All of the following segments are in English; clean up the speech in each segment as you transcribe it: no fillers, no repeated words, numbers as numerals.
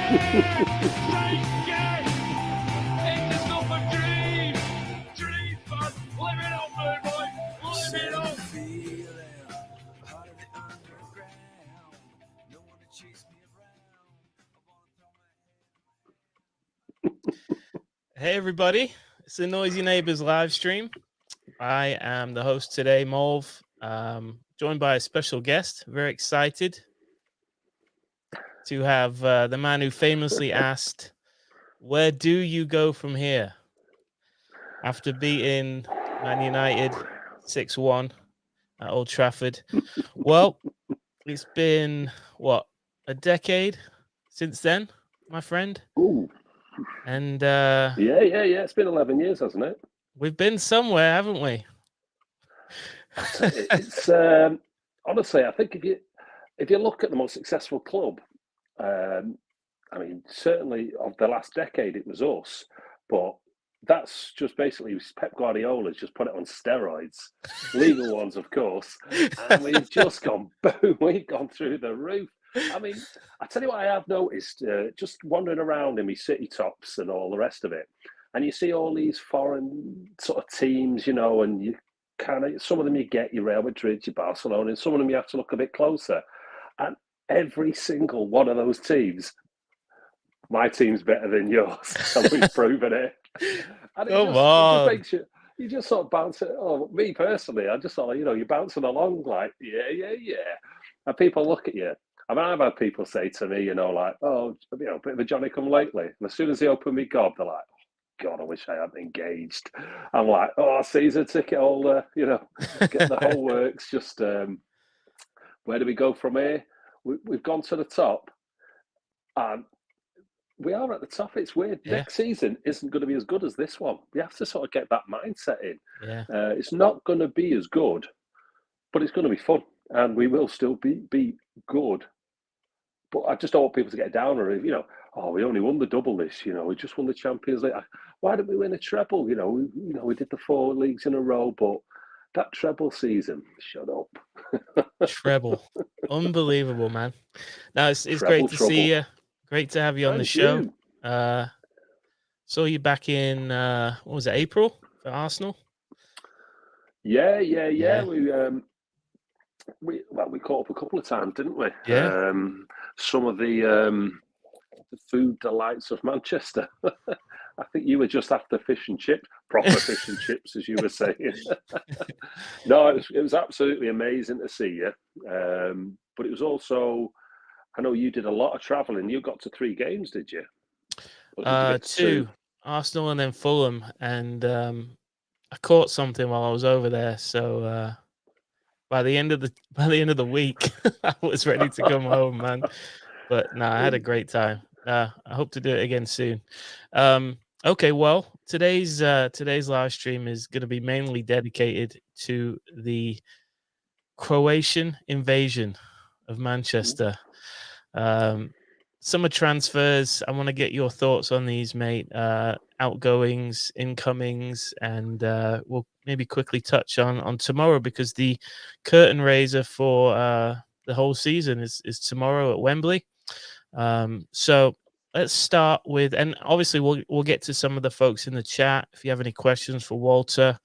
Hey everybody, it's the Noisy Neighbors live stream. I am the host today, Molv, joined by a special guest. Very excited to have the man who famously asked, "Where do you go from here?" After beating Man United 6-1 at Old Trafford. Well, it's been a decade since then, my friend. Ooh. And yeah. It's been 11 years, hasn't it? We've been somewhere, haven't we? It's honestly, I think if you look at the most successful club, I mean, certainly of the last decade, it was us, but that's just basically Pep Gvardiola's just put it on steroids, legal ones, of course, and we've just gone boom, we've gone through the roof. I mean, I tell you what I have noticed, just wandering around in my city tops and all the rest of it, and you see all these foreign sort of teams, and you kind of, some of them you get your Real Madrid, your Barcelona, and some of them you have to look a bit closer. And every single one of those teams, my team's better than yours, and we've proven it. And it just makes you just sort of bounce it. Oh, me personally, I just thought, you're bouncing along like, yeah. And people look at you. I mean, I've had people say to me, like, oh, a bit of a Johnny come lately. And as soon as they open me gob, they're like, God, I wish I hadn't engaged. I'm like, oh, season ticket holder, get the whole works. Just where do we go from here? We've gone to the top, and we are at the top. It's weird. Yeah. Next season isn't going to be as good as this one. We have to sort of get that mindset in. Yeah. It's not going to be as good, but it's going to be fun, and we will still be good. But I just don't want people to get down or, oh, we only won the double this, we just won the Champions League. Why didn't we win a treble? We did the 4 leagues in a row, but that treble season, shut up. Treble. Unbelievable, man. Now it's great to see you. Great to have you on the show. Saw you back in what was it, April for Arsenal? Yeah. We caught up a couple of times, didn't we? Yeah. Some of the food delights of Manchester. I think you were just after fish and chips, proper fish and chips, as you were saying. No, it was absolutely amazing to see you. But it was also, I know you did a lot of travelling. You got to 3 games, did you? Or did you get to 2? Arsenal and then Fulham, and I caught something while I was over there. So by the end of the week, I was ready to come home, man. But no, I had a great time. I hope to do it again soon. Okay, well, today's live stream is going to be mainly dedicated to the Croatian invasion of Manchester. Summer transfers. I want to get your thoughts on these, mate. Outgoings, incomings, and we'll maybe quickly touch on tomorrow, because the curtain raiser for the whole season is tomorrow at Wembley. So let's start with, and obviously we'll get to some of the folks in the chat. If you have any questions for Walter,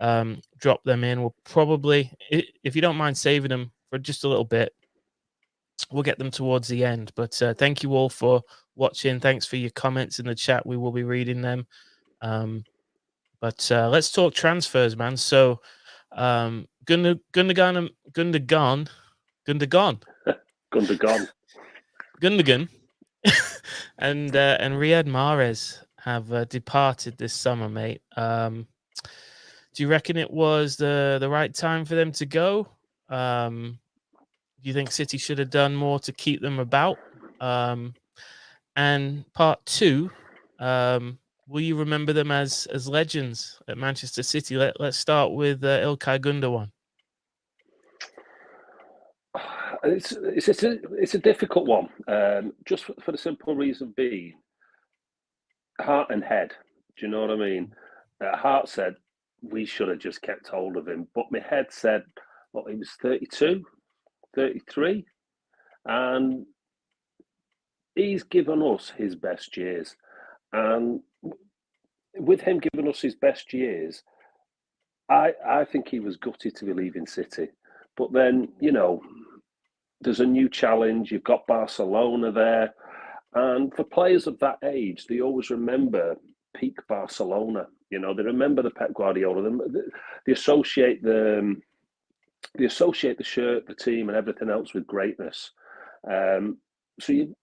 drop them in. We'll probably, if you don't mind saving them for just a little bit, we'll get them towards the end. But thank you all for watching. Thanks for your comments in the chat. We will be reading them. But let's talk transfers, man. So Gundogan and Riyad Mahrez have departed this summer, mate. Do you reckon it was the right time for them to go? Do you think City should have done more to keep them about? And part 2, will you remember them as legends at Manchester City? Let's start with İlkay Gundogan. It's a difficult one, just for the simple reason being heart and head. Do you know what I mean? Heart said we should have just kept hold of him, but my head said, well, he was 32, 33, and he's given us his best years. And with him giving us his best years, I think he was gutted to be leaving City. But then, there's a new challenge. You've got Barcelona there. And for players of that age, they always remember peak Barcelona. They remember the Pep Guardiola. They associate the shirt, the team, and everything else with greatness. He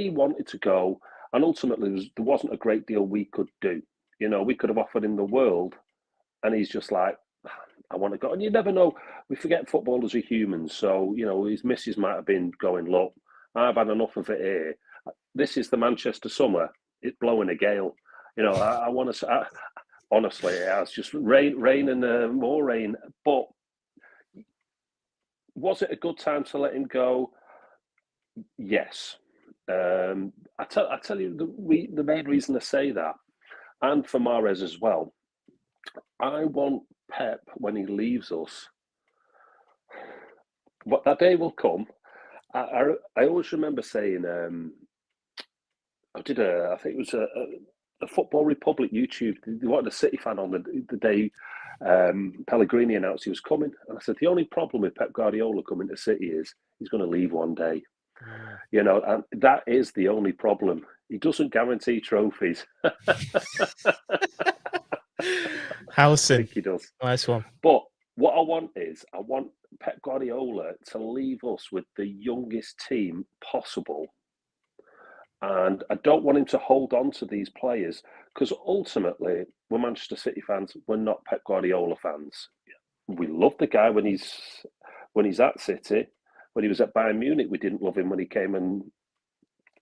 wanted to go, and ultimately there wasn't a great deal we could do. We could have offered him the world, and he's just like, I want to go. And you never know. We forget footballers are humans. So, his missus might have been going, look, I've had enough of it here. This is the Manchester summer. It's blowing a gale. I want to. Honestly, it's just rain and more rain. But was it a good time to let him go? Yes. I tell you the main reason I say that, and for Mahrez as well. I want Pep when he leaves us. But that day will come. I always remember saying. I think it was a Football Republic YouTube. They wanted a City fan on the day Pellegrini announced he was coming. And I said, the only problem with Pep Guardiola coming to City is he's going to leave one day. And that is the only problem. He doesn't guarantee trophies. Howson. I think he does. Nice one. But what I want Pep Guardiola to leave us with the youngest team possible. And I don't want him to hold on to these players because ultimately we're Manchester City fans. We're not Pep Guardiola fans. We love the guy when he's at City. When he was at Bayern Munich, we didn't love him when he came and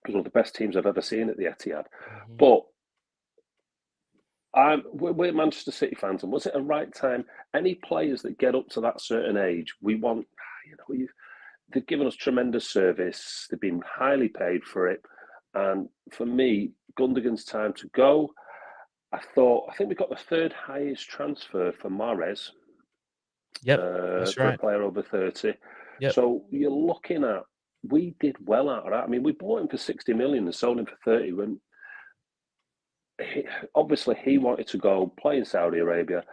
was one of the best teams I've ever seen at the Etihad. Mm-hmm. But we're Manchester City fans, and was it a right time? Any players that get up to that certain age, we want. They've given us tremendous service. They've been highly paid for it. And for me, Gundogan's time to go. I think we got the third highest transfer for Mahrez. Yep, that's for right. A player over 30. Yep. So you're looking at, we did well out of that. I mean, we bought him for 60 million and sold him for 30. When obviously he wanted to go play in Saudi Arabia,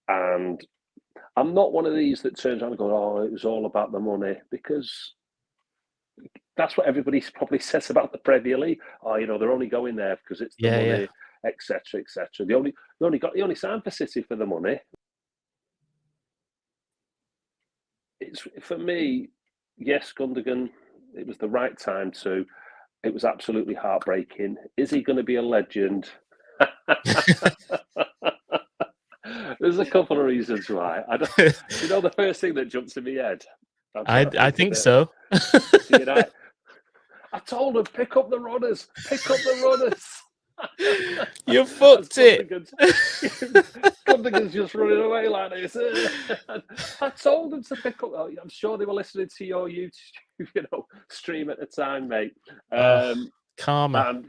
and I'm not one of these that turns around and goes, "Oh, it was all about the money," because that's what everybody probably says about the Premier League. Oh, they're only going there because it's the money, etc., etc. They only signed for City for the money. It's for me, yes, Gundogan. It was the right time to. It was absolutely heartbreaking. Is he going to be a legend? There's a couple of reasons why. The first thing that jumps in my head. I think so. I told him, pick up the runners. Pick up the runners. You fucked it. Gundogan's just running away like this. I told them to pick up. I'm sure they were listening to your YouTube, stream at the time, mate. Karma. And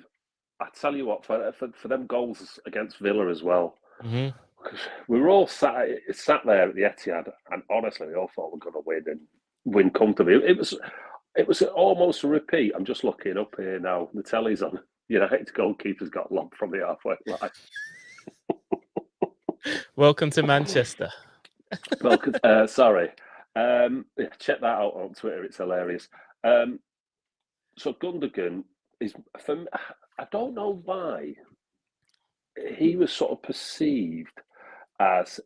I tell you what, for them goals against Villa as well, mm-hmm. We were all sat there at the Etihad, and honestly, we all thought we were going to win and win comfortably. It was almost a repeat. I'm just looking up here now. The telly's on. United's goalkeeper's got lobbed from the halfway line. Welcome to Manchester. Welcome. Sorry. Check that out on Twitter. It's hilarious. So Gundogan is, I don't know why he was sort of perceived as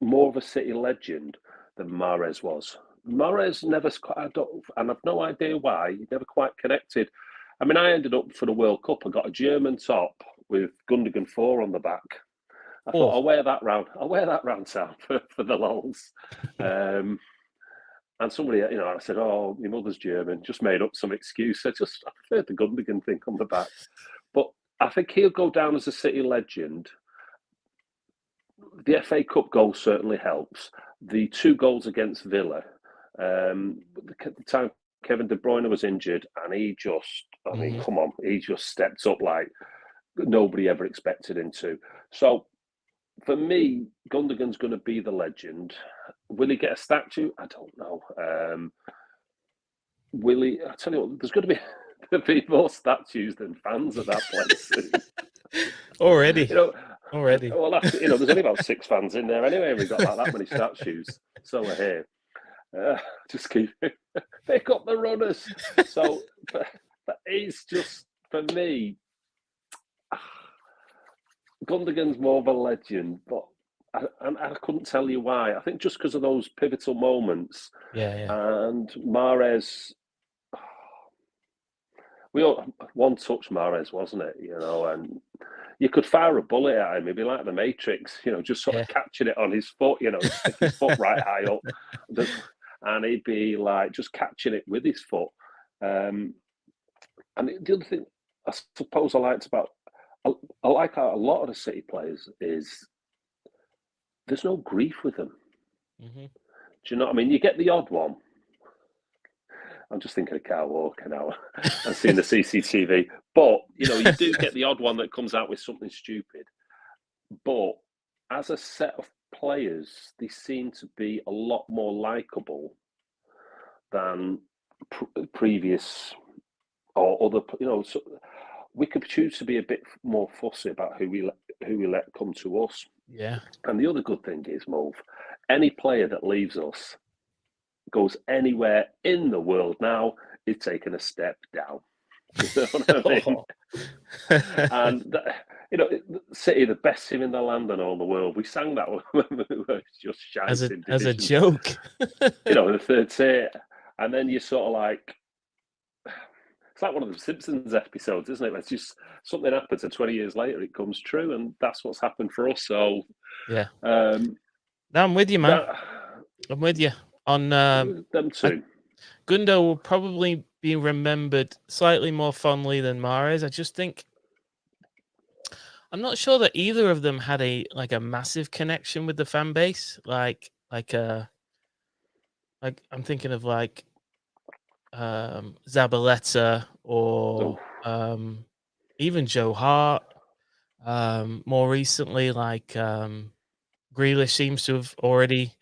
more of a City legend than Mahrez was. Mahrez never, and I've no idea why, he never quite connected. I mean, I ended up for the World Cup. I got a German top with Gundogan 4 on the back. I thought, I'll wear that round town for the lols. And somebody, I said, "Oh, my mother's German." Just made up some excuse. I preferred the Gundogan thing on the back. But I think he'll go down as a City legend. The FA Cup goal certainly helps. The 2 goals against Villa, the time Kevin De Bruyne was injured, and he just, come on, he just stepped up like nobody ever expected him to. So, for me, Gundogan's going to be the legend. Will he get a statue? I don't know. Will he? I tell you what, there's going to be there'll be more statues than fans at that place soon. Already. You know, Already. well, that's, there's only about 6 fans in there anyway. We've got that many statues. So we're here. Just keep pick up the runners. So, but it's just, for me, Gundogan's more of a legend, but I couldn't tell you why. I think just because of those pivotal moments. Yeah. And Mahrez, one touch Mahrez, wasn't it? And you could fire a bullet at him. He'd be like the Matrix, just sort of catching it on his foot, stick his foot right high up. And he'd be like just catching it with his foot. And the other thing I suppose I liked about, I like how a lot of the City players is there's no grief with them. Mm-hmm. Do you know what I mean? You get the odd one. I'm just thinking of Kyle Walker now and seeing the CCTV. But, you do get the odd one that comes out with something stupid. But as a set of players, they seem to be a lot more likeable than previous or other, so we could choose to be a bit more fussy about who we let come to us. Yeah. And the other good thing is, Move, any player that leaves us goes anywhere in the world now is taking a step down. You know what I mean? And City, the best team in the land and all the world. We sang that when we were just shy as a joke. In the third tier, and then you're sort of like, it's like one of the Simpsons episodes, isn't it? It's just something happens, and 20 years later it comes true, and that's what's happened for us. So yeah, no, I'm with you, man. I'm with you on them too. Gundo will probably be remembered slightly more fondly than Mahrez. I just think I'm not sure that either of them had a massive connection with the fan base. Like I'm thinking of Zabaleta or even Joe Hart. More recently, Grealish seems to have already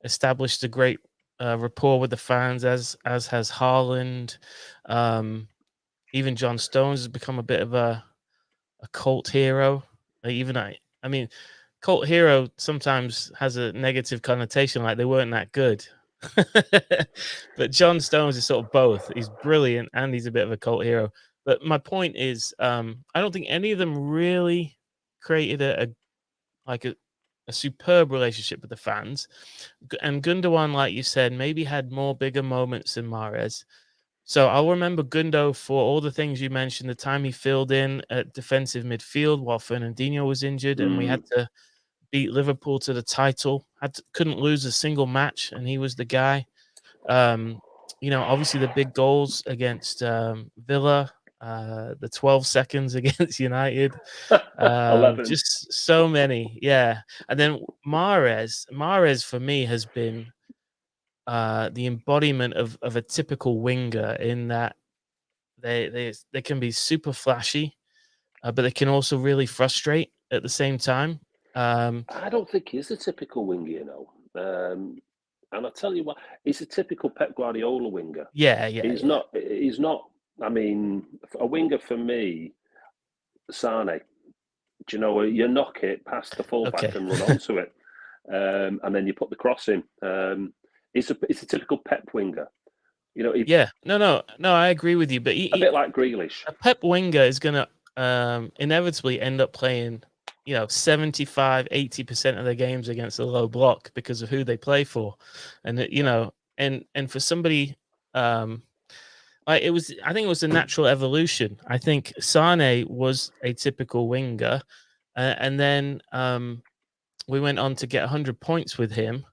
established a great rapport with the fans, as has Haaland. Even John Stones has become a bit of a cult hero. I mean, cult hero sometimes has a negative connotation, like they weren't that good. But John Stones is sort of both. He's brilliant and he's a bit of a cult hero. But my point is, I don't think any of them really created a superb relationship with the fans. And Gundogan, like you said, maybe had more bigger moments than Mahrez. So I'll remember Gundo for all the things you mentioned, the time he filled in at defensive midfield while Fernandinho was injured and we had to beat Liverpool to the title. Couldn't lose a single match, and he was the guy. Obviously the big goals against Villa, the 12 seconds against United, 11. just so many, yeah. And then Mahrez for me has been the embodiment of a typical winger, in that they can be super flashy, but they can also really frustrate at the same time. I don't think he's a typical winger, and I'll tell you what, he's a typical Pep Guardiola winger. Yeah. He's not. I mean, a winger for me, Sane. Do you know, you knock it past the fullback and run onto it, and then you put the cross in. It's a typical Pep winger. No, I agree with you. But a bit like Grealish. A Pep winger is going to inevitably end up playing, 75-80% of their games against a low block because of who they play for, and and for somebody, I think it was a natural evolution. I think Sane was a typical winger, and then we went on to get 100 points with him.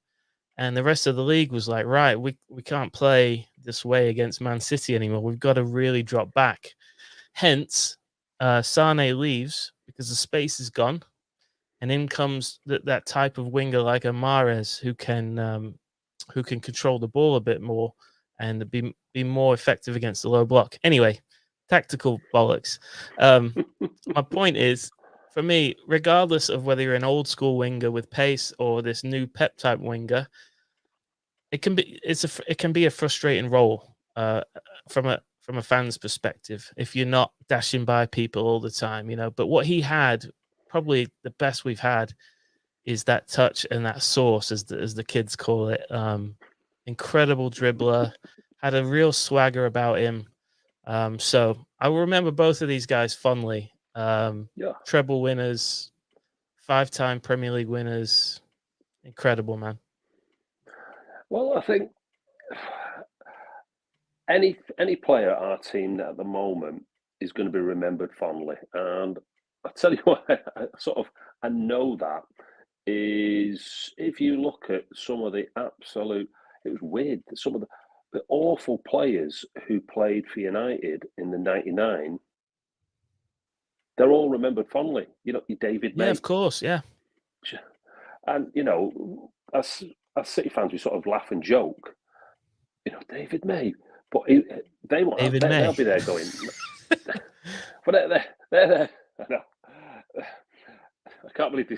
And the rest of the league was like, right, we can't play this way against Man City anymore. We've got to really drop back. Hence, Sane leaves because the space is gone. And in comes that type of winger like a Mahrez who can control the ball a bit more and be more effective against the low block. Anyway, tactical bollocks. My point is, for me, regardless of whether you're an old school winger with pace or this new Pep type winger, it can be a frustrating role from from a fan's perspective if you're not dashing by people all the time, But what he had, probably the best we've had, is that touch and that sauce, as the kids call it. Incredible dribbler, had a real swagger about him. So I will remember both of these guys fondly. Treble winners, 5-time Premier League winners. Incredible, man. Well, I think any player at our team at the moment is going to be remembered fondly. And I tell you what, I know that is if you look at some of the absolute, it was weird, some of the awful players who played for United in the 99, they're all remembered fondly. Your David May. Yeah, of course, yeah. And, as City fans, we sort of laugh and joke, David May. But they won't. They'll be there going. But they're there. I know. I can't believe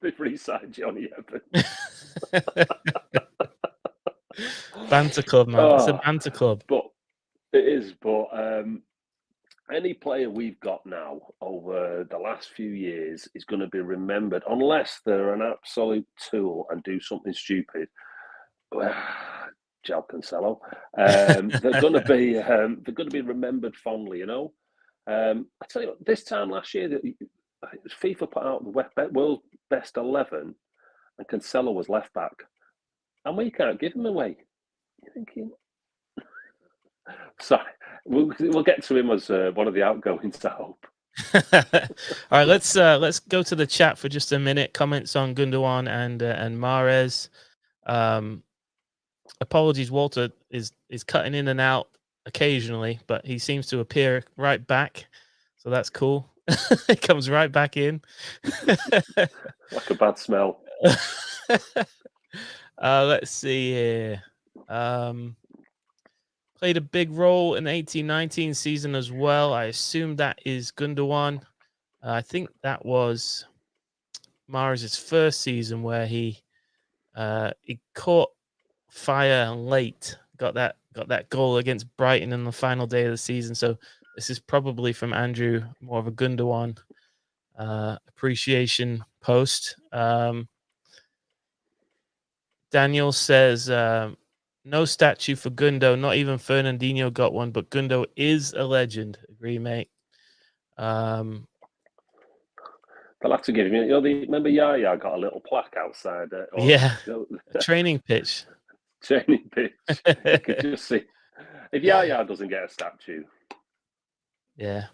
they've re-signed Johnny Evans. Banter club, man. It's a banter club. But it is. But any player we've got now over the last few years is going to be remembered, unless they're an absolute tool and do something stupid. João Cancelo. They're going to be remembered fondly. I tell you what, this time last year, FIFA put out the world's best 11, and Cancelo was left back, and we can't give him away. You're thinking, sorry, we'll get to him as one of the outgoings, I hope. All right, let's go to the chat for just a minute. Comments on Gundogan and Mahrez. Apologies, Walter is cutting in and out occasionally, but he seems to appear right back, so that's cool. It comes right back in. Like a bad smell. Let's see here. Played a big role in the 18-19 season as well. I assume that is Gundogan. I think that was Mahrez' first season where he caught fire late, got that goal against Brighton in the final day of the season. So this is probably from Andrew, more of a Gundogan appreciation post. Daniel says no statue for Gundo, not even Fernandinho got one, but Gundo is a legend. Agree, mate. They'll have to give him. Remember Yaya got a little plaque outside. Training pitch. Training pitch. You could just see if Yaya doesn't get a statue. Yeah.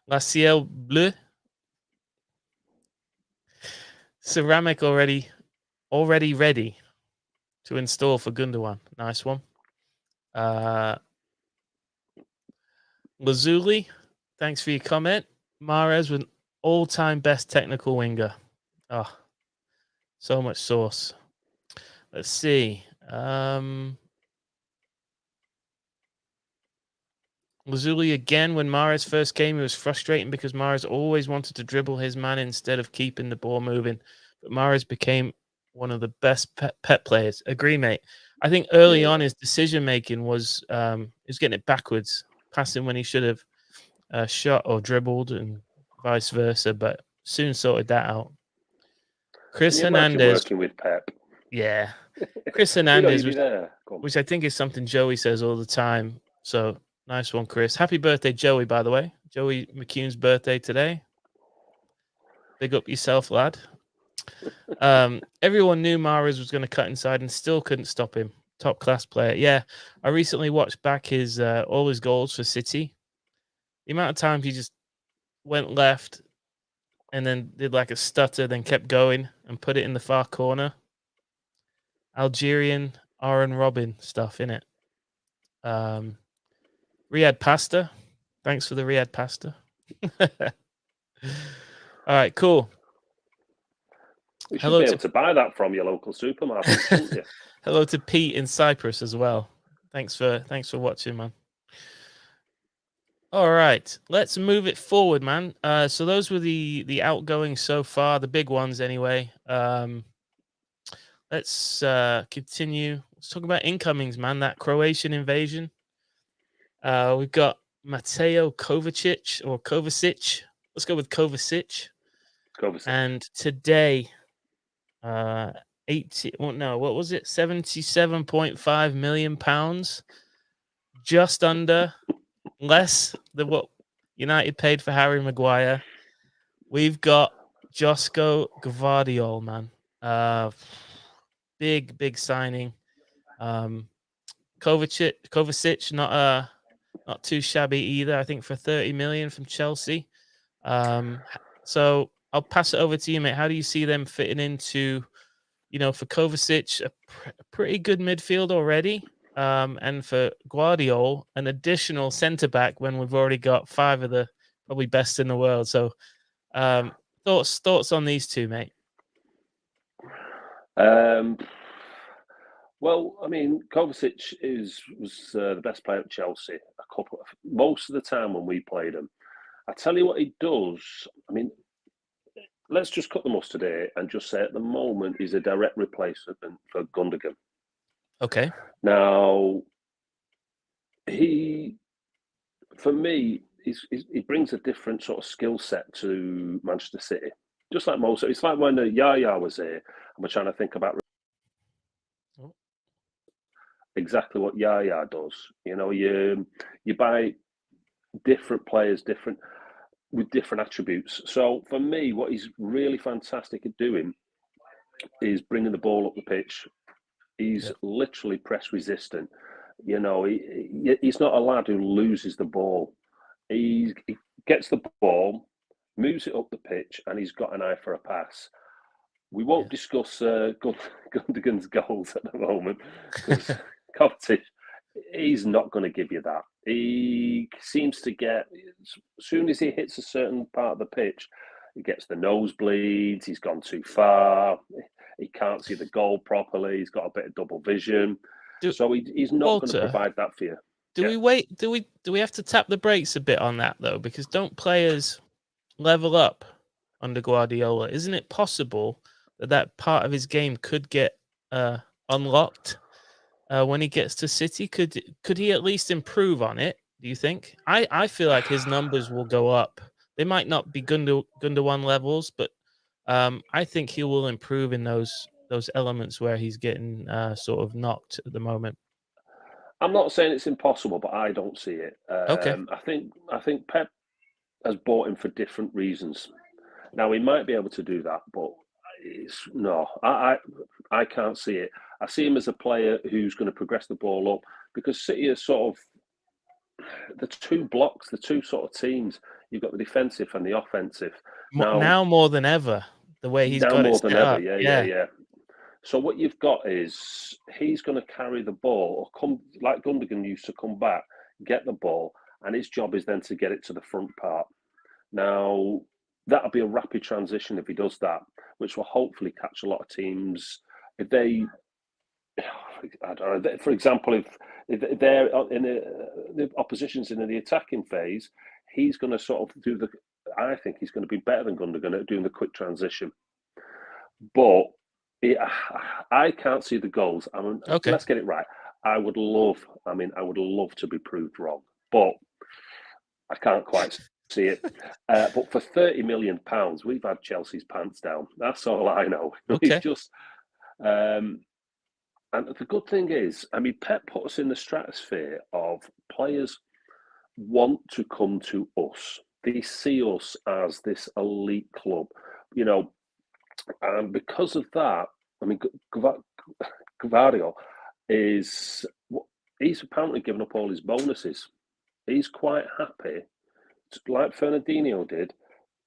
La Ciel Bleu. Ceramic already ready to install for Gundogan. Nice one. Lazuli, thanks for your comment. Mahrez with all-time best technical winger. Oh, so much sauce. Let's see. Lazuli again, when Mahrez first came, it was frustrating because Mahrez always wanted to dribble his man instead of keeping the ball moving. But Mahrez became one of the best pet players. Agree, mate. I think early on his decision-making was he was getting it backwards, passing when he should have shot or dribbled and vice versa, but soon sorted that out. Chris Hernandez. Working with Pep. Yeah. Chris Hernandez, which I think is something Joey says all the time. So nice one, Chris. Happy birthday, Joey, by the way. Joey McCune's birthday today. Big up yourself, lad. Everyone knew Mahrez was going to cut inside and still couldn't stop him. Top class player. Yeah, I recently watched back his all his goals for City. The amount of times he just went left and then did like a stutter, then kept going and put it in the far corner. Algerian Aaron Robin stuff, innit? Riyad pasta. Thanks for the Riyad pasta. All right, cool. You should be able to buy that from your local supermarket, shouldn't you? Hello to Pete in Cyprus as well. Thanks for watching, man. All right, let's move it forward, man. So those were the outgoings so far, the big ones anyway. Let's continue. Let's talk about incomings, man. That Croatian invasion. We've got Mateo Kovacic or Kovacic. Let's go with Kovacic. Kovacic. And today, 80. Well, no, what was it? £77.5 million. Just under, less than what United paid for Harry Maguire. We've got Josko Gvardiol, man. Big signing. Kovacic, not too shabby either. I think for 30 million from Chelsea. So I'll pass it over to you, mate. How do you see them fitting into, for Kovacic, a pretty good midfield already, and for Gvardiol, an additional centre back when we've already got 5 of the probably best in the world. So, thoughts on these two, mate? Well, I mean, Kovacic was the best player at Chelsea most of the time when we played him. I tell you what he does. I mean, let's just cut the mustard here and just say at the moment he's a direct replacement for Gundogan. Okay. Now, for me, he brings a different sort of skill set to Manchester City. Just like most, it's like when Yaya was here, and we're trying to think about exactly what Yaya does. You buy different players, with different attributes. So for me, what he's really fantastic at doing is bringing the ball up the pitch. He's literally press resistant. He's not a lad who loses the ball. He gets the ball, moves it up the pitch, and he's got an eye for a pass. We won't discuss Gundogan's goals at the moment. Kovacic, he's not going to give you that. He seems to get, as soon as he hits a certain part of the pitch, he gets the nosebleeds, he's gone too far, he can't see the goal properly, he's got a bit of double vision. So he's not going to provide that for you. Do we have to tap the brakes a bit on that, though? Because don't players level up under Guardiola? Isn't it possible that part of his game could get unlocked when he gets to City? Could he at least improve on it, do you think? I feel like his numbers will go up. They might not be Gundogan levels, but I think he will improve in those elements where he's getting sort of knocked at the moment. I'm not saying it's impossible, but I don't see it. Okay. I think Pep has bought him for different reasons. Now he might be able to do that, but I can't see it. I see him as a player who's going to progress the ball up, because City is sort of the two blocks, the two sort of teams. You've got the defensive and the offensive. Now more than ever, the way he's got it set up. Yeah. So what you've got is he's going to carry the ball, or come like Gundogan used to come back, get the ball, and his job is then to get it to the front part. Now, that'll be a rapid transition if he does that, which will hopefully catch a lot of teams. If they, I don't know, for example, if they're in the opposition's in the attacking phase, he's going to sort of I think he's going to be better than Gundogan at doing the quick transition. But I can't see the goals. Okay. Let's get it right. I would love to be proved wrong, but I can't quite see it. But for £30 million, we've had Chelsea's pants down. That's all I know. Okay. And the good thing is, Pep put us in the stratosphere of players want to come to us. They see us as this elite club, and because of that, Gvardiol he's apparently given up all his bonuses. He's quite happy, like Fernandinho did.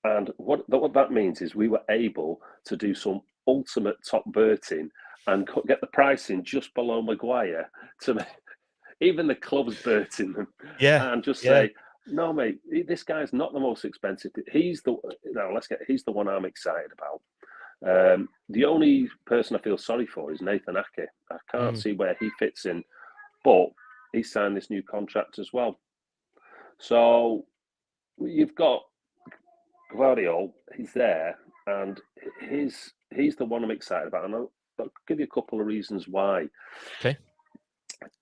And what that means is we were able to do some ultimate top berting and get the pricing just below Maguire to make even the club's berting them. And just say, no, mate, this guy's not the most expensive. He's the one I'm excited about. The only person I feel sorry for is Nathan Ake. I can't see where he fits in, but he signed this new contract as well. So you've got Gvardiol, he's there, and he's the one I'm excited about. And I'll give you a couple of reasons why. Okay.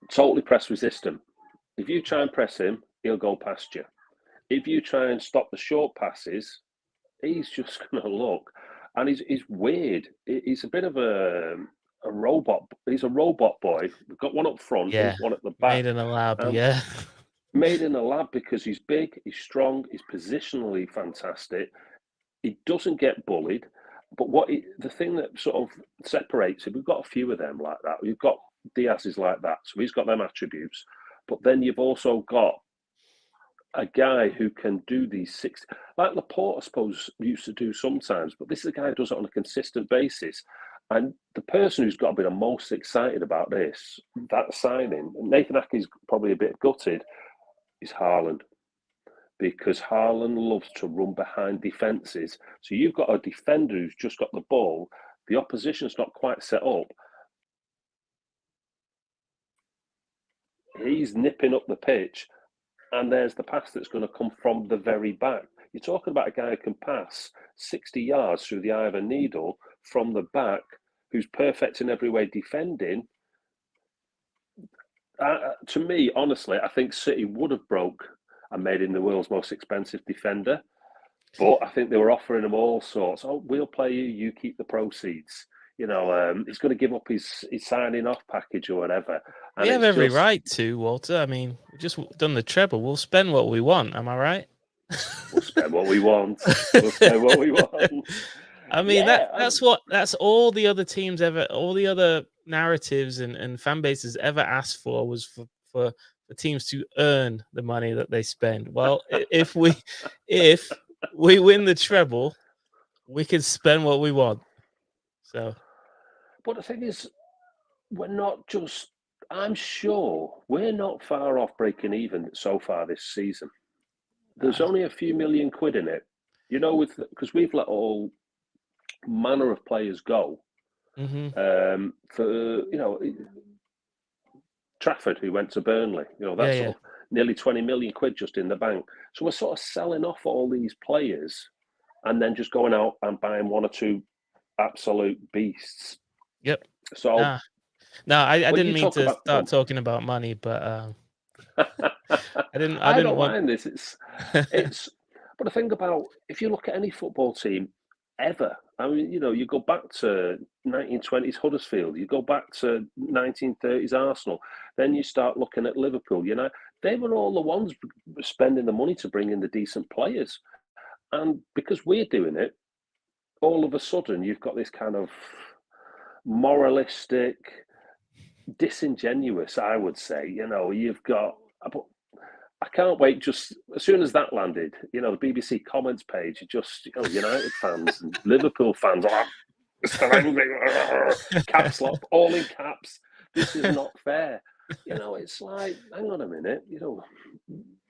Totally press resistant. If you try and press him, he'll go past you. If you try and stop the short passes, he's just going to look. And he's weird. He's a bit of a robot. He's a robot boy. We've got one up front, Yeah, one at the back. made in a lab. Yeah, Made in a lab because he's big, he's strong, he's positionally fantastic. He doesn't get bullied. But the thing that sort of separates him, we've got a few of them like that. We've got Diaz is like that, so he's got them attributes. But then you've also got a guy who can do these six, like Laporte, I suppose, used to do sometimes. But this is a guy who does it on a consistent basis. And the person who's got to be the most excited about that signing, Nathan Ake's probably a bit gutted, is Haaland. Because Haaland loves to run behind defences. So you've got a defender who's just got the ball, the opposition's not quite set up. He's nipping up the pitch, and there's the pass that's going to come from the very back. You're talking about a guy who can pass 60 yards through the eye of a needle from the back, who's perfect in every way defending. To me, honestly, I think City would have broke and made him the world's most expensive defender. But I think they were offering him all sorts. Oh, we'll play you, you keep the proceeds. He's going to give up his signing off package or whatever. And we have every right to, Walter. I mean, we've just done the treble. We'll spend what we want. Am I right? We'll spend what we want. We'll spend what we want. I mean, that's all the other teams ever, all the other narratives and fan bases ever asked for was for teams to earn the money that they spend. Well, if we win the treble, we can spend what we want. So, but the thing is, we're not just. I'm sure we're not far off breaking even so far this season. There's only a few million quid in it, because we've let all manner of players go. For Trafford, who went to Burnley, that's sort of nearly 20 million quid just in the bank. So we're sort of selling off all these players and then just going out and buying one or two absolute beasts. Yep. So no, I didn't mean to start talking about money, but I don't mind this. It's but the thing about, if you look at any football team ever, I mean, you go back to 1920s Huddersfield, you go back to 1930s Arsenal, then you start looking at Liverpool. They were all the ones spending the money to bring in the decent players, and because we're doing it, all of a sudden you've got this kind of moralistic, disingenuous, I would say. You've got. I can't wait. Just as soon as that landed, the BBC comments page, United fans and Liverpool fans, caps lock, all in caps. This is not fair. It's like, hang on a minute.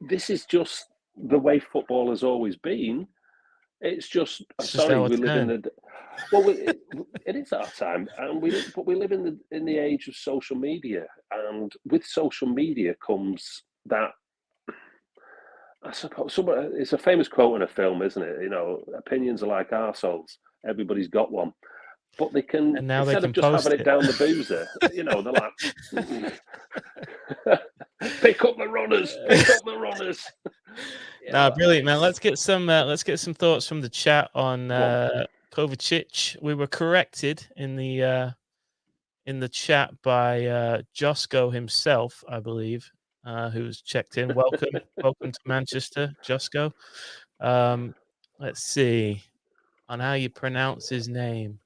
This is just the way football has always been. It's just, we live in the. Well, it is our time, and we live in the age of social media, and with social media comes that. I suppose it's a famous quote in a film, isn't it? Opinions are like arseholes. Everybody's got one, but they can, and now instead they can of just having it down the boozer, they're like, pick up the runners, pick up the runners. Brilliant, man. Let's get some thoughts from the chat on Kovacic. We were corrected in the chat by Josco himself, I believe. Who's checked in. Welcome to Manchester, Josco. Let's see on how you pronounce his name.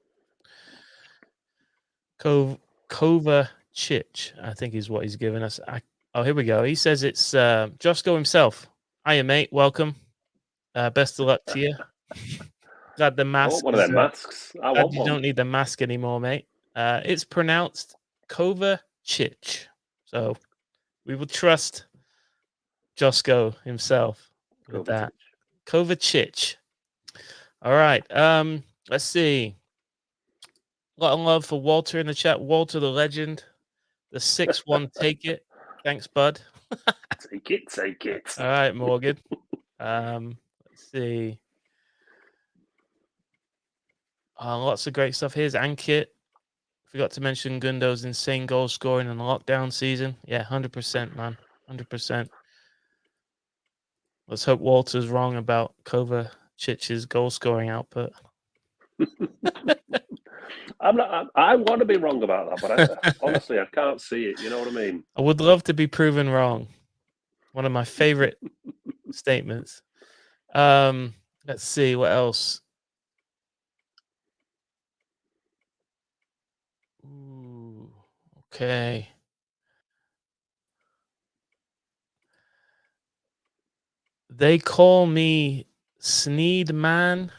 Kovacic, I think is what he's given us. Here we go. He says it's Josco himself. Hiya, mate. Welcome. Best of luck to you. Glad the mask. I want one of them masks. I want you don't need the mask anymore, mate. It's pronounced Kovacic. So we will trust Josco himself with that. Kovacic. All right. Let's see. A lot of love for Walter in the chat. Walter, the legend. The 6-1 take it. Thanks, bud. Take it. All right, Morgan. Let's see. Lots of great stuff. Here's Ankit. Forgot to mention Gundo's insane goal scoring in the lockdown season. Yeah, 100%, man. 100%. Let's hope Walter's wrong about Kovacic's goal scoring output. I want to be wrong about that, but honestly, I can't see it. You know what I mean? I would love to be proven wrong. One of my favorite statements. Let's see what else. Ooh, okay. They call me Sneed Man.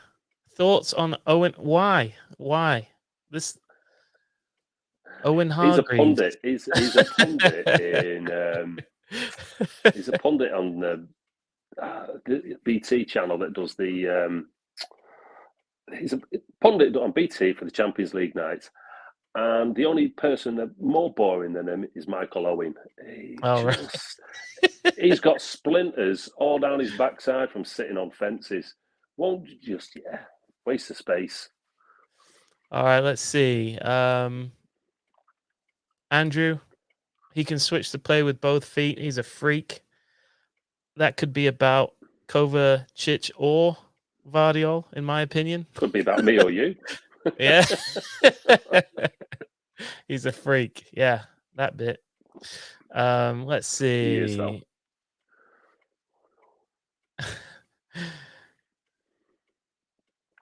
Thoughts on Owen? Why? This Owen Hargreaves. He's a pundit in. He's a pundit on the BT channel that does the. He's a pundit on BT for the Champions League night, and the only person that more boring than him is Michael Owen. He's got splinters all down his backside from sitting on fences. Won't just waste of space. All right, let's see. Andrew, he can switch to play with both feet. He's a freak. That could be about Kovacic or Gvardiol, in my opinion. Could be about me or you. Yeah. He's a freak. Yeah, that bit. Let's see. He is, though.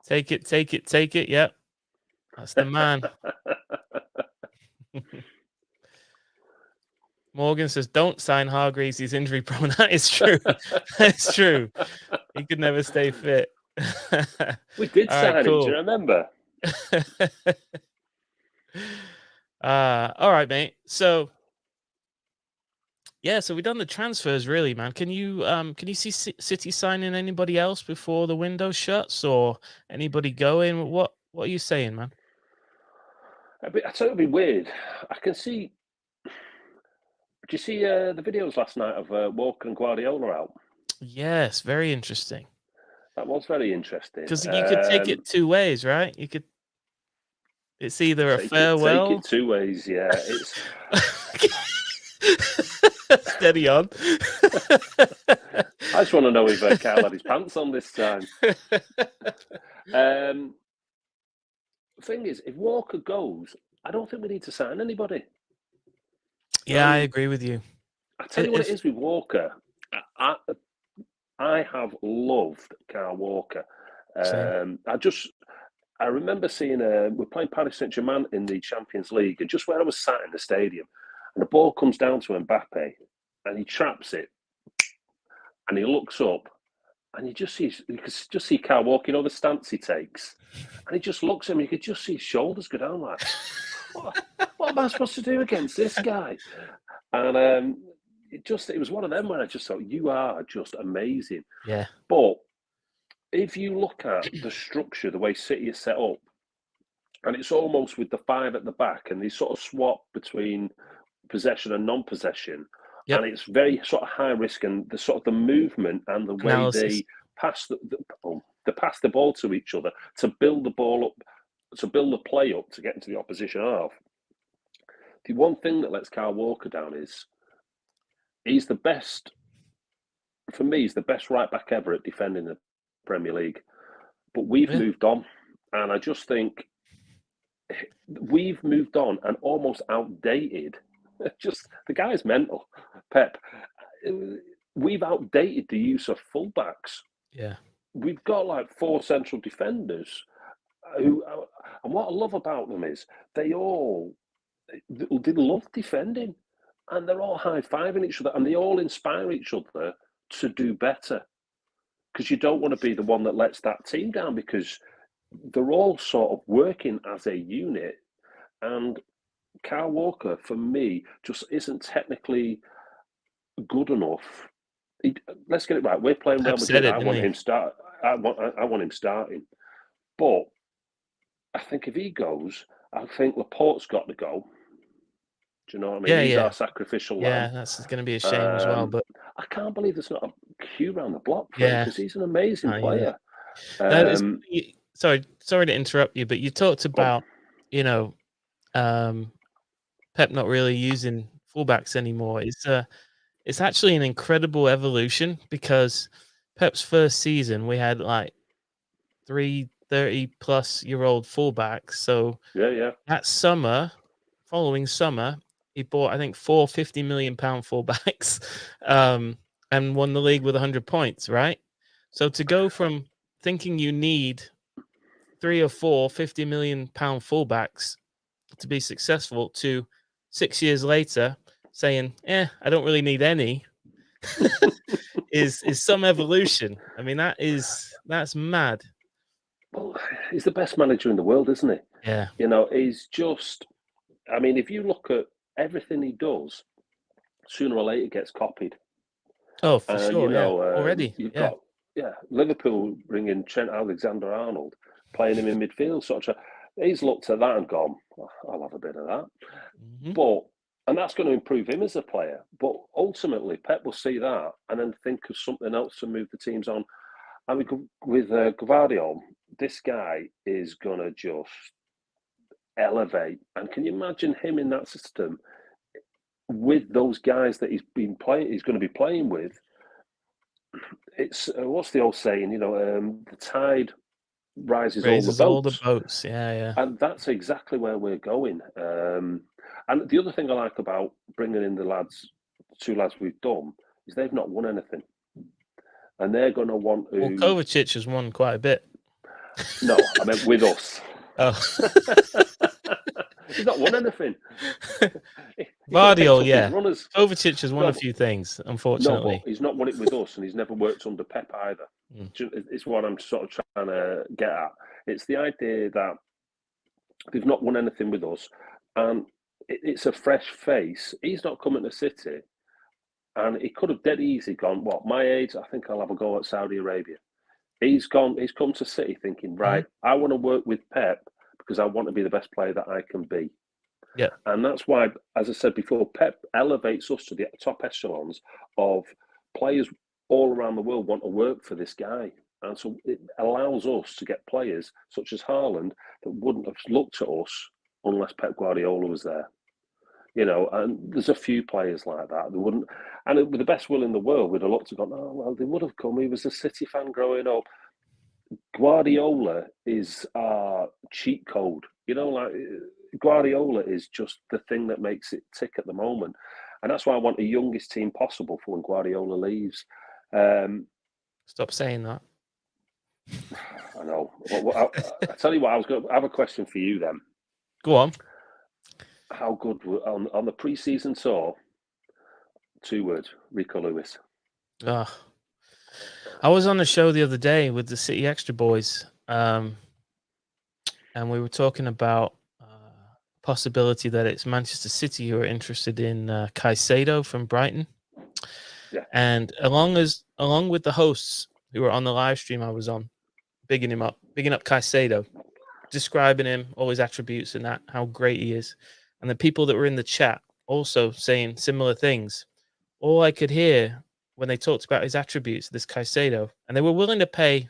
Take it. Yep. That's the man. Morgan says, don't sign Hargreaves. He's injury prone. That is true. That's true. He could never stay fit. We did sign him, do you remember? All right, mate. So yeah, so we've done the transfers, really, man. Can you see City signing anybody else before the window shuts, or anybody going? What are you saying, man? I thought it'd be weird. I can see. Did you see the videos last night of Walker and Gvardiol out? Yes, very interesting. That was very interesting. Because you could take it two ways, right? You could. It's either a farewell. Take it two ways, yeah. It's steady on. I just want to know if Kyle had his pants on this time. Thing is, if Walker goes, I don't think we need to sign anybody. Yeah, I agree with you. I tell you what it is with Walker. I have loved Kyle Walker. I remember seeing we're playing Paris Saint-Germain in the Champions League, and just where I was sat in the stadium, and the ball comes down to Mbappe, and he traps it, and he looks up, and you can just see Kyle Walker, the stance he takes, and he just looks at him, you could just see his shoulders go down like, what am I supposed to do against this guy? And it was one of them where I just thought, you are just amazing. Yeah. But if you look at the structure, the way City is set up, and it's almost with the five at the back, and they sort of swap between possession and non-possession, and it's very sort of high risk, and the sort of the movement and the way they pass the ball to each other to build the ball up, to build the play up to get into the opposition half. The one thing that lets Kyle Walker down is he's the best. For me, he's the best right back ever at defending the Premier League. But we've moved on, and I just think we've moved on and almost outdated. Just the guy's mental, Pep. We've outdated the use of fullbacks. Yeah, we've got like four central defenders who, and what I love about them is they love defending, and they're all high-fiving each other, and they all inspire each other to do better. Because you don't want to be the one that lets that team down, because they're all sort of working as a unit. And Kyle Walker, for me, just isn't technically good enough. Let's get it right. We're playing Real Madrid. I want him starting. But I think if he goes, I think Laporte's got to go. Do you know what I mean? Yeah, He's our sacrificial lamb. Yeah, that's going to be a shame as well. But I can't believe there's not a queue around the block for him, because he's an amazing player. Sorry to interrupt you, but you talked about, Pep not really using fullbacks anymore. Is it's actually an incredible evolution because Pep's first season we had like 3 30-plus-year-old fullbacks. So Yeah. that summer, following summer, he bought I think 4 50 million pound fullbacks, and won the league with 100 points. Right. So to go from thinking you need 3 or 4 50 million pound fullbacks to be successful to 6 years later saying, I don't really need any, is some evolution. I mean, that's mad. Well, he's the best manager in the world, isn't he? Yeah. You know, he's just. I mean, if you look at everything he does, sooner or later gets copied. Oh, for And sure. Yeah. Already. you've Yeah. got Liverpool bringing Trent Alexander-Arnold, playing him in midfield. He's looked at that and gone, "Oh, I'll have a bit of that." Mhm. And that's going to improve him as a player. But ultimately, Pep will see that and then think of something else to move the teams on. I mean, with Gvardiol, this guy is going to just elevate. And can you imagine him in that system with those guys that he's going to be playing with? It's what's the old saying? The tide rises all the Raises all the boats, boats. Yeah. Yeah. and that's exactly where we're going. And the other thing I like about bringing in the two lads we've done, is they've not won anything, and they're going to want Well, to. Kovacic has won quite a bit. No, I meant with us. Oh. He's not won anything. He could have picked Gvardiol, up his yeah. runners. Kovacic has won No, a few things, no, unfortunately. but he's not won it with us, and he's never worked under Pep either. It's what I'm sort of trying to get at. It's the idea that they've not won anything with us, and it's a fresh face. He's not coming to City, and he could have dead easy gone, what, my age, I think I'll have a go at Saudi Arabia. He's come to City thinking, right, I want to work with Pep because I want to be the best player that I can be. Yeah. And that's why, as I said before, Pep elevates us to the top echelons of players all around the world want to work for this guy. And so it allows us to get players such as Haaland that wouldn't have looked at us unless Pep Guardiola was there. And there's a few players like that. They wouldn't, and with the best will in the world, we'd have looked and gone, oh, well, they would have come. He was a City fan growing up. Guardiola is our cheat code. Guardiola is just the thing that makes it tick at the moment. And that's why I want the youngest team possible for when Guardiola leaves. Stop saying that. I know. I tell you what, I have a question for you then. Go on. How good on the pre-season tour? 2 words: Rico Lewis. I was on a show the other day with the City Extra boys, and we were talking about possibility that it's Manchester City who are interested in Caicedo from Brighton. Yeah. And along with the hosts who were on the live stream I was on, bigging up Caicedo, describing him, all his attributes and that, how great he is. And the people that were in the chat also saying similar things. All I could hear when they talked about his attributes, this Caicedo, and they were willing to pay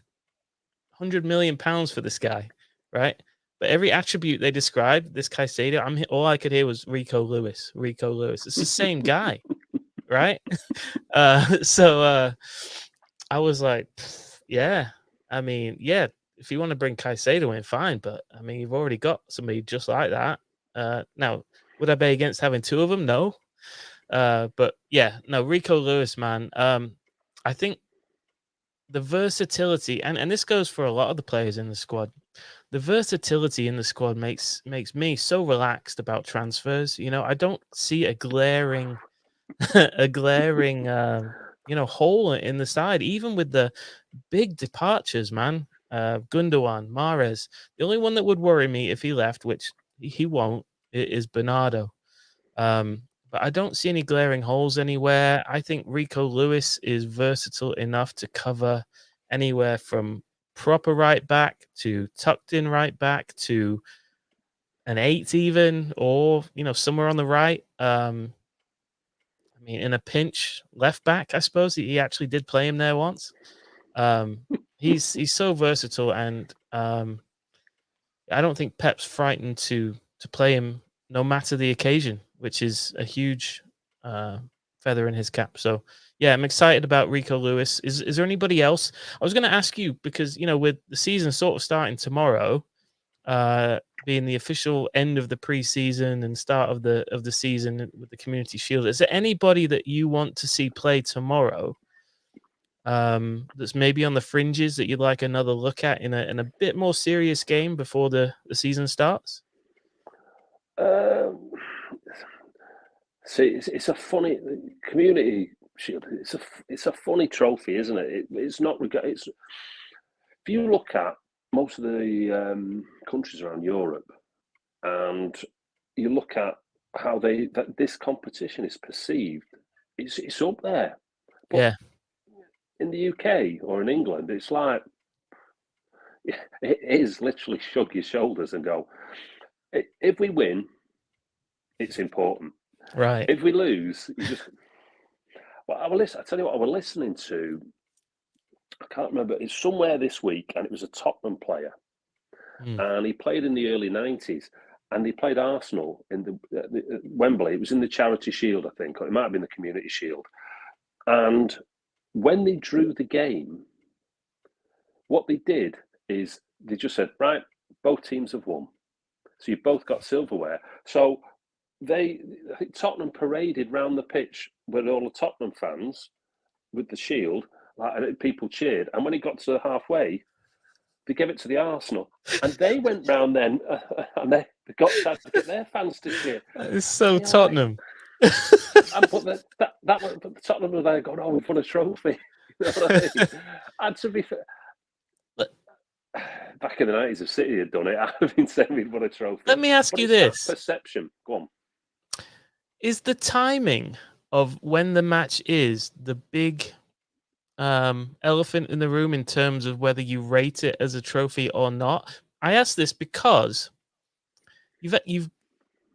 £100 million for this guy, right? But every attribute they described, this Caicedo, all I could hear was Rico Lewis. It's the same guy, right? So I was like, yeah. I mean, yeah, if you want to bring Caicedo in, fine. But I mean, you've already got somebody just like that. Now, would I be against having two of them? No. But yeah, no, Rico Lewis, man. I think the versatility, and this goes for a lot of the players in the squad. The versatility in the squad makes me so relaxed about transfers. I don't see a glaring hole in the side, even with the big departures, man. Gundogan, Mahrez. The only one that would worry me if he left, which he won't, is Bernardo. But I don't see any glaring holes anywhere. I think Rico Lewis is versatile enough to cover anywhere from proper right back to tucked in right back to an 8 even, or somewhere on the right. I mean, in a pinch, left back, I suppose he actually did play him there once. He's so versatile, and I don't think Pep's frightened to play him no matter the occasion, which is a huge feather in his cap. So yeah, I'm excited about Rico Lewis. Is there anybody else? I was going to ask you because with the season sort of starting tomorrow, being the official end of the preseason and start of the season with the Community Shield. Is there anybody that you want to see play tomorrow? That's maybe on the fringes that you'd like another look at in a bit more serious game before the season starts? See, it's a funny Community Shield. It's a funny trophy, isn't it? It's not. It's if you look at most of the countries around Europe, and you look at how this competition is perceived, it's up there. But Yeah. in the UK or in England, it's like it is literally shrug your shoulders and go, if we win, it's important. Right. If we lose, you just. Well, I tell you what, I was listening to. I can't remember. It's somewhere this week, and it was a Tottenham player, and he played in the early '90s, and he played Arsenal in the Wembley. It was in the Charity Shield, I think, or it might have been the Community Shield. And when they drew the game, what they did is they just said, right, both teams have won, so you've both got silverware. So I think Tottenham paraded round the pitch with all the Tottenham fans with the shield, and people cheered. And when it got to halfway, they gave it to the Arsenal, and they went round then, and they got to get their fans to cheer. It's so Tottenham. But the Tottenham were there going, "Oh, we've won a trophy." You know what I mean? And to be fair, back in the '90s, if City had done it, I'd have been saying we'd won a trophy. Let me ask you this: perception. Go on. Is the timing of when the match is the big elephant in the room in terms of whether you rate it as a trophy or not? I ask this because the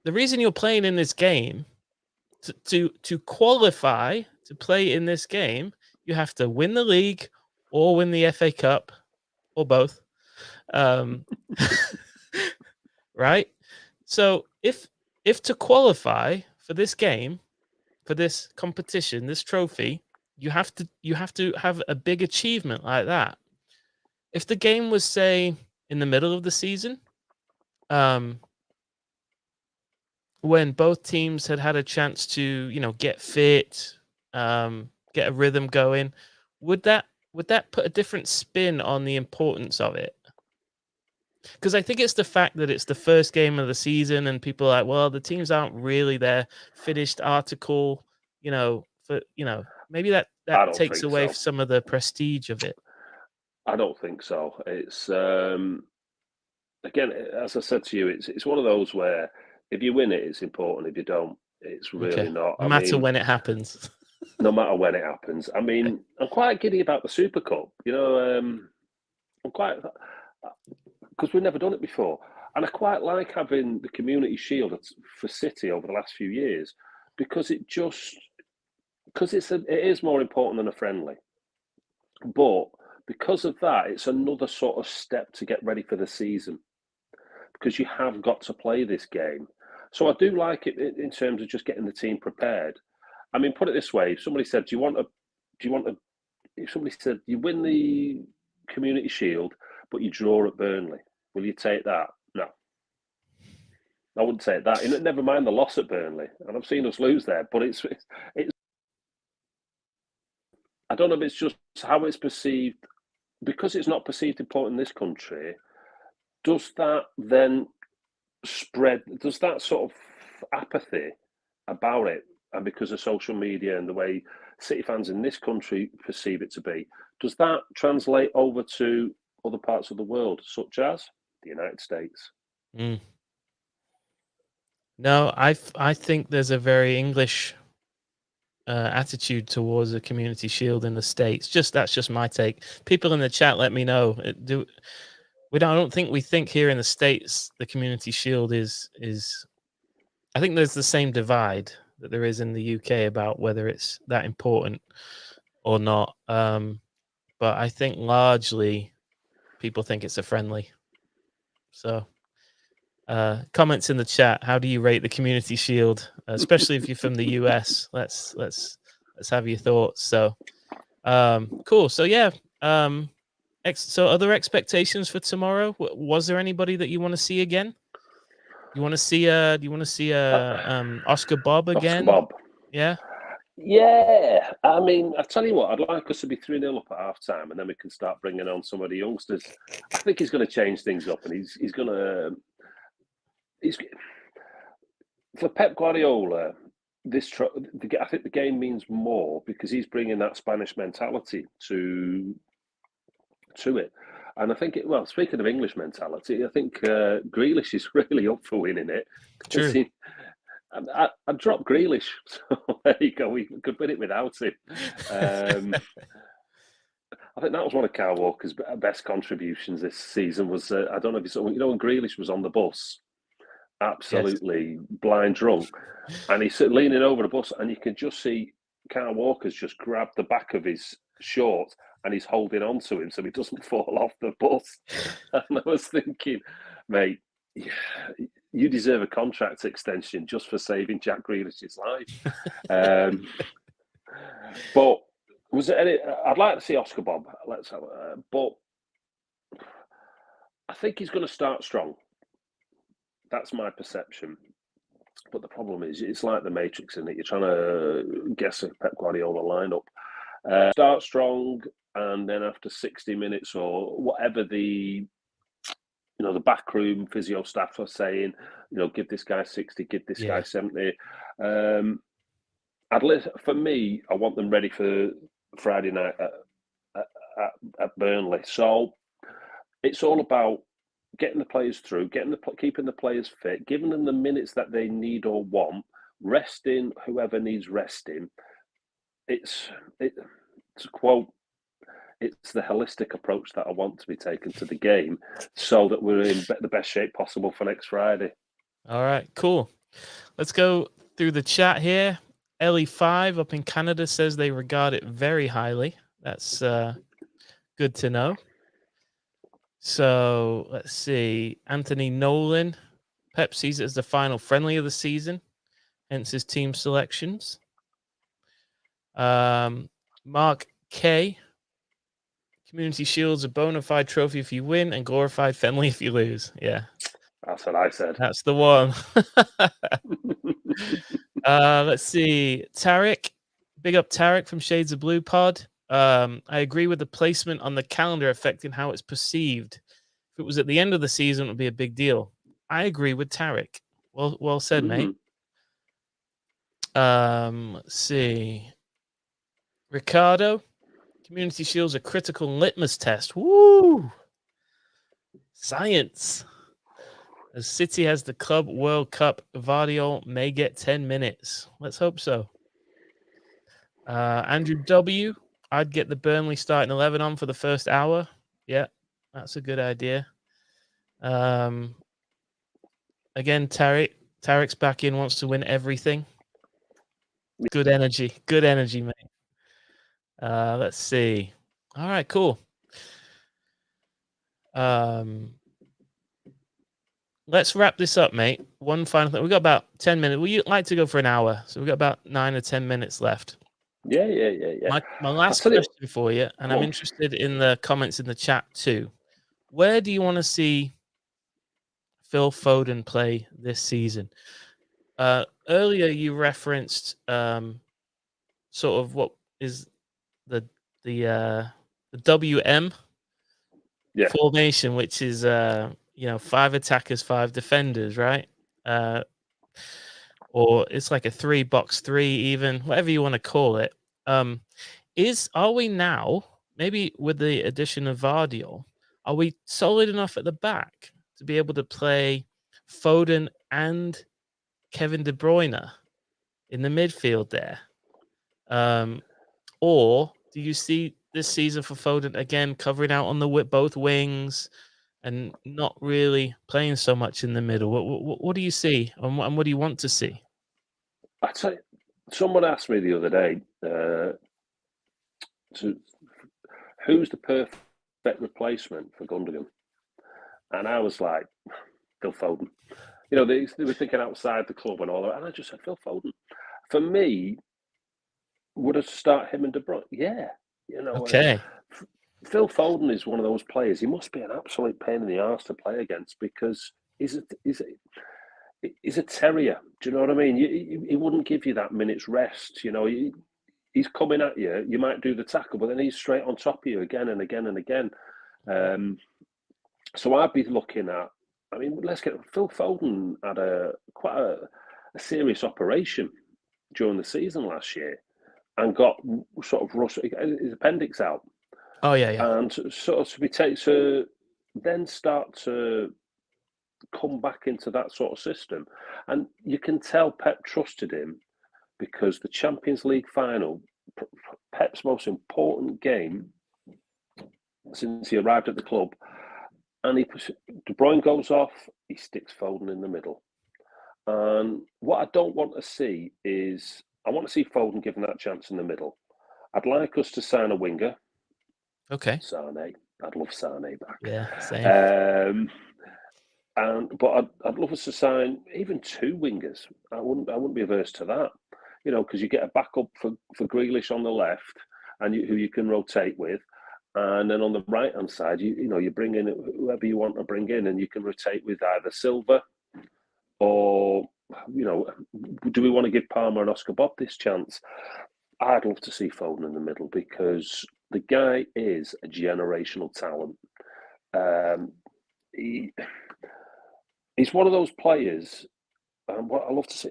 reason you're playing in this game to qualify to play in this game, you have to win the league or win the FA Cup or both. Right? So if to qualify for this game, for this competition, this trophy, you have to have a big achievement like that. If the game was, say, in the middle of the season, when both teams had a chance to, get fit, get a rhythm going, would that put a different spin on the importance of it? Because I think it's the fact that it's the first game of the season and people are like, well, the teams aren't really their finished article, maybe that takes away some of the prestige of it. I don't think so. It's again, as I said to you, it's one of those where if you win it, it's important. If you don't, it's really not. No matter when it happens. No matter when it happens. I mean, I'm quite giddy about the Super Cup. I'm quite, because we've never done it before. And I quite like having the Community Shield for City over the last few years because it is more important than a friendly. But because of that, it's another sort of step to get ready for the season because you have got to play this game. So I do like it in terms of just getting the team prepared. I mean, put it this way: if somebody said, if somebody said you win the Community Shield but you draw at Burnley, will you take that? No, I wouldn't take that. And never mind the loss at Burnley, and I've seen us lose there. But it's I don't know if it's just how it's perceived because it's not perceived important in this country. Does that then spread? Does that sort of apathy about it, and because of social media and the way City fans in this country perceive it to be, does that translate over to other parts of the world, such as the United States? No, I think there's a very English attitude towards a Community Shield in the States. That's just my take. People in the chat, let me know. I don't think we think here in the States the Community Shield is. I think there's the same divide that there is in the UK about whether it's that important or not. But I think largely people think it's a friendly. So Comments in the chat. How do you rate the Community Shield, especially if you're from the US? Let's have your thoughts. So, cool. So yeah. So other expectations for tomorrow? Was there anybody that you want to see again? You want to see Oscar Bob again? Oscar Bob. Yeah. Yeah, I mean, I tell you what, I'd like us to be 3-0 up at half time, and then we can start bringing on some of the youngsters. I think he's going to change things up, and he's going to. For Pep Guardiola, I think the game means more because he's bringing that Spanish mentality to it. And I think, speaking of English mentality, I think Grealish is really up for winning it. True. I dropped Grealish, so there you go. We could win it without him. I think that was one of Kyle Walker's best contributions this season. Was I don't know if you saw, when Grealish was on the bus, absolutely blind drunk, and he's leaning over the bus, and you can just see Kyle Walker's just grabbed the back of his short, and he's holding on to him so he doesn't fall off the bus. And I was thinking, mate, you deserve a contract extension just for saving Jack Grealish's life. But was there any? I'd like to see Oscar Bob. But I think he's going to start strong. That's my perception. But the problem is, it's like the Matrix, in that you're trying to guess a Pep Guardiola lineup. Start strong, and then after 60 minutes or whatever the backroom physio staff are saying, give this guy 60, give this guy 70. For me, I want them ready for Friday night at Burnley. So it's all about getting the players through, keeping the players fit, giving them the minutes that they need or want, resting whoever needs resting. To quote, it's the holistic approach that I want to be taken to the game, so that we're in the best shape possible for next Friday. All right, cool. Let's go through the chat here. Ellie5 up in Canada says they regard it very highly. That's good to know. So let's see. Anthony Nolan, Pep sees it as the final friendly of the season, hence his team selections. Mark K, Community Shield's a bona fide trophy if you win and glorified friendly if you lose. Yeah. That's what I said. That's the one. Let's see. Tarek, big up Tarek from Shades of Blue Pod. I agree with the placement on the calendar affecting how it's perceived. If it was at the end of the season, it would be a big deal. I agree with Tarek. Well said, mate. Let's see. Ricardo, Community Shield's a critical litmus test. Woo! Science. As City has the Club World Cup, Gvardiol may get 10 minutes. Let's hope so. Andrew W., I'd get the Burnley starting 11 on for the first hour. Yeah, that's a good idea. Again, Tarek's back in, wants to win everything. Good energy, mate. Let's see. All right, cool. Let's wrap this up, mate. One final thing. We've got about 10 minutes. We like to go for an hour, so we've got about 9 or 10 minutes left. Yeah. My last question for you, and I'm interested in the comments in the chat too. Where do you want to see Phil Foden play this season? Earlier, you referenced sort of what is the WM formation, which is 5 attackers, 5 defenders, right? Or it's like a 3-box-3, even whatever you want to call it. Are we now, maybe with the addition of Gvardiol, are we solid enough at the back to be able to play Foden and Kevin De Bruyne in the midfield there? Or do you see this season for Foden again covering out on both wings and not really playing so much in the middle? What do you see, and what do you want to see? I tell you, someone asked me the other day, who's the perfect replacement for Gundogan? And I was like, Phil Foden. You know, they were thinking outside the club and all that, and I just said Phil Foden. For me, would I start him and De Bruyne? Yeah, you know. Okay. Phil Foden is one of those players. He must be an absolute pain in the arse to play against because he's a terrier. Do you know what I mean? He wouldn't give you that minute's rest. You know, he's coming at you. You might do the tackle, but then he's straight on top of you again and again and again. So I'd be looking at. I mean, let's get Phil Foden had quite a serious operation during the season last year and got sort of his appendix out. Oh yeah. And sort of to then start to come back into that sort of system, and you can tell Pep trusted him because the Champions League final, Pep's most important game since he arrived at the club, and De Bruyne goes off, he sticks Foden in the middle. And what I don't want to see is, I want to see Foden given that chance in the middle. I'd like us to sign a winger. Okay. Sane. I'd love Sane back. Yeah, same. But I'd love us to sign even two wingers. I wouldn't be averse to that. You know, because you get a backup for Grealish on the left, and who you can rotate with, and then on the right hand side, you bring in whoever you want to bring in, and you can rotate with either Silva or do we want to give Palmer and Oscar Bob this chance? I'd love to see Foden in the middle because the guy is a generational talent. He's one of those players, and what I love to see,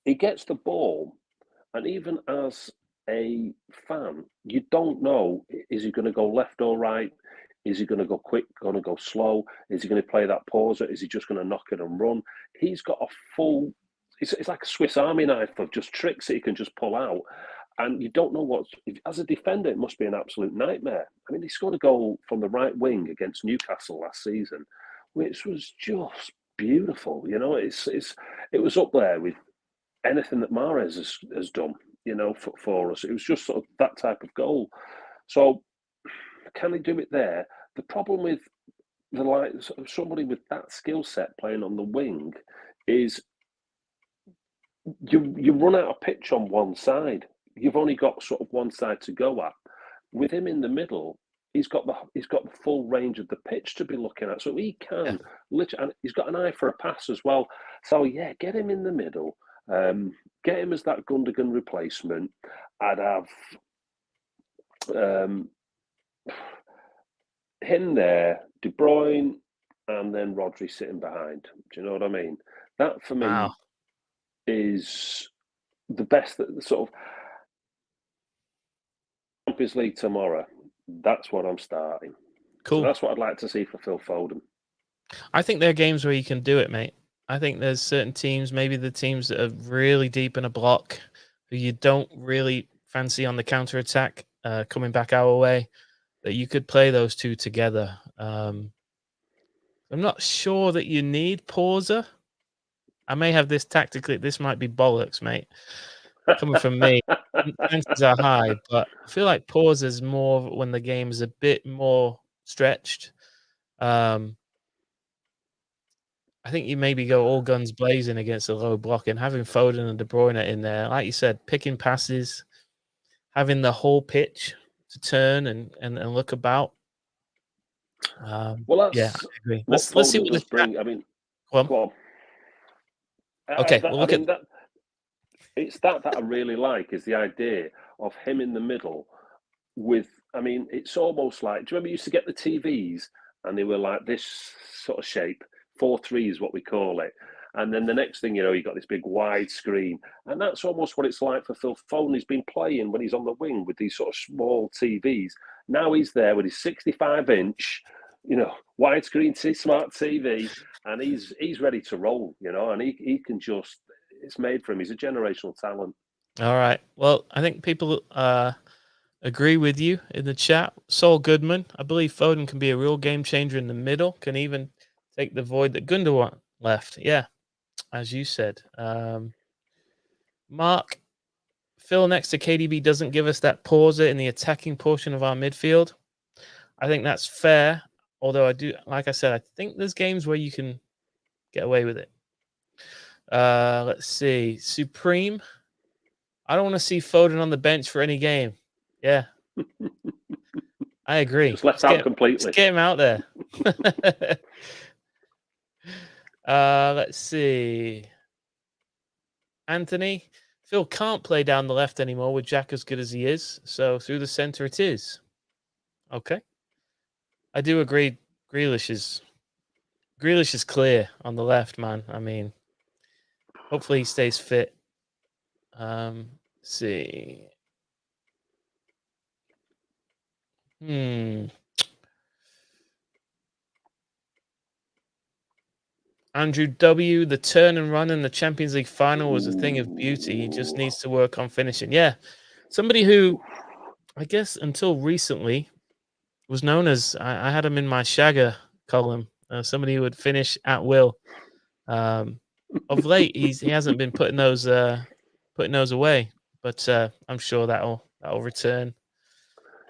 he gets the ball, and even as a fan, you don't know, is he going to go left or right? Is he going to go quick, going to go slow? Is he going to play that pauser? Is he just going to knock it and run? He's got a full, it's like a Swiss Army knife of just tricks that he can just pull out. And you don't know as a defender, it must be an absolute nightmare. I mean, he scored a goal from the right wing against Newcastle last season, which was just beautiful. You know, it was up there with anything that Mahrez has done, you know, for us. It was just sort of that type of goal. So can he do it there? The problem with somebody with that skill set playing on the wing is you run out of pitch on one side. You've only got sort of one side to go at. With him in the middle, he's got the full range of the pitch to be looking at. So he can literally, and he's got an eye for a pass as well. So yeah, get him in the middle. Get him as that Gundogan replacement. I'd have him there, De Bruyne, and then Rodri sitting behind. Do you know what I mean? That for me is the best. That sort of Champions League tomorrow. That's what I'm starting. Cool. So that's what I'd like to see for Phil Foden. I think there are games where you can do it, mate. I think there's certain teams, maybe the teams that are really deep in a block, who you don't really fancy on the counter attack coming back our way, that you could play those two together. I'm not sure that you need Pauser. I may have this tactically. This might be bollocks, mate. Coming from me, chances are high, but I feel like Pauser is more when the game is a bit more stretched. I think you maybe go all guns blazing against a low block, and having Foden and De Bruyne in there, like you said, picking passes, having the whole pitch to turn and look about. Well, I agree. Let's see what this bring. I mean, go on. Okay, we'll look at that. It's that I really like is the idea of him in the middle with. I mean, it's almost like. Do you remember you used to get the TVs and they were like this sort of shape? 4-3 is what we call it. And then the next thing you know, you got this big wide screen. And that's almost what it's like for Phil Foden. He's been playing when he's on the wing with these sort of small TVs. Now he's there with his 65-inch, widescreen smart TV, and he's ready to roll, and he can just, it's made for him. He's a generational talent. All right. Well, I think people agree with you in the chat. Saul Goodman, I believe Foden can be a real game changer in the middle, can even take the void that Gundogan left. Yeah, as you said. Mark, Phil next to KDB doesn't give us that pauser in the attacking portion of our midfield. I think that's fair. Although I do, like I said, I think there's games where you can get away with it. Let's see. Supreme. I don't want to see Foden on the bench for any game. Yeah. I agree. Just left out completely. Let's get him out there. Let's see. Anthony. Phil can't play down the left anymore with Jack as good as he is. So through the center it is. Okay. I do agree. Grealish is clear on the left, man. I mean, hopefully he stays fit. Let's see. Andrew W. The turn and run in the Champions League final was a thing of beauty. He just needs to work on finishing. Yeah. Somebody who, I guess, until recently was known as, I had him in my Shagger column, somebody who would finish at will. Of late, he hasn't been putting those away, but I'm sure that'll return.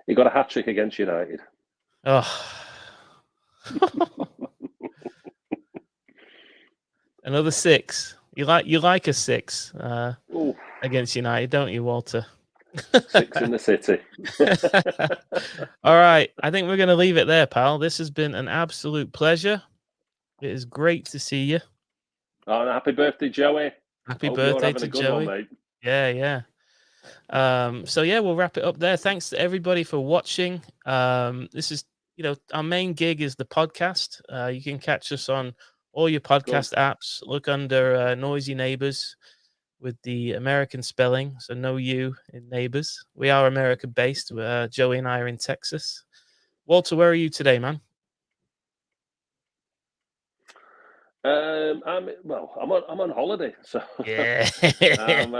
He got a hat trick against United. Oh, another 6. You like a 6 against United, don't you, Walter? 6 in the city. All right. I think we're going to leave it there, pal. This has been an absolute pleasure. It is great to see you. Oh, and happy birthday, Joey. Happy birthday to Joey. One, mate. Yeah. So yeah, we'll wrap it up there. Thanks to everybody for watching. This is, our main gig is the podcast. You can catch us on all your podcast apps. Look under Noisy Neighbors with the American spelling. So no U in Neighbors. We are America based. Joey and I are in Texas. Walter, where are you today, man? I'm on holiday, so yeah. I'm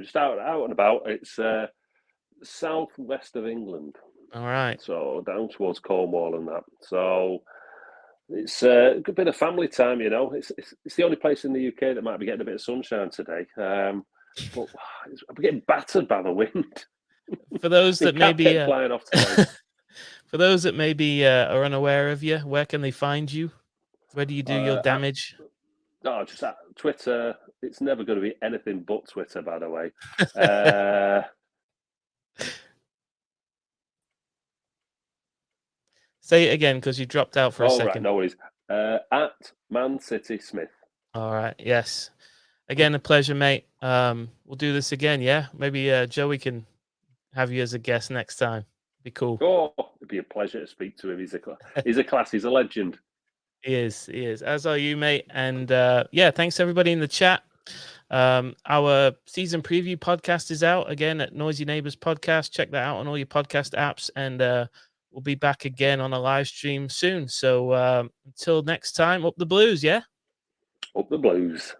just out and about. It's southwest of England. All right. So down towards Cornwall and that. So it's a good bit of family time, It's the only place in the UK that might be getting a bit of sunshine today. But I'm getting battered by the wind. For those that maybe flying off today. For those that maybe are unaware of you, where can they find you? Where do you do your damage? Just at Twitter. It's never going to be anything but Twitter, by the way. Say it again, because you dropped out for a second. Right, no worries. At Man City Smith. All right, yes. Again, a pleasure, mate. We'll do this again, yeah? Maybe Joey can have you as a guest next time. Be cool. Oh, it'd be a pleasure to speak to him. He's a class. He's a legend. He is. As are you, mate. And thanks everybody in the chat. Our season preview podcast is out again at Noisy Neighbors Podcast. Check that out on all your podcast apps, and we'll be back again on a live stream soon. So until next time, up the Blues, yeah? Up the Blues.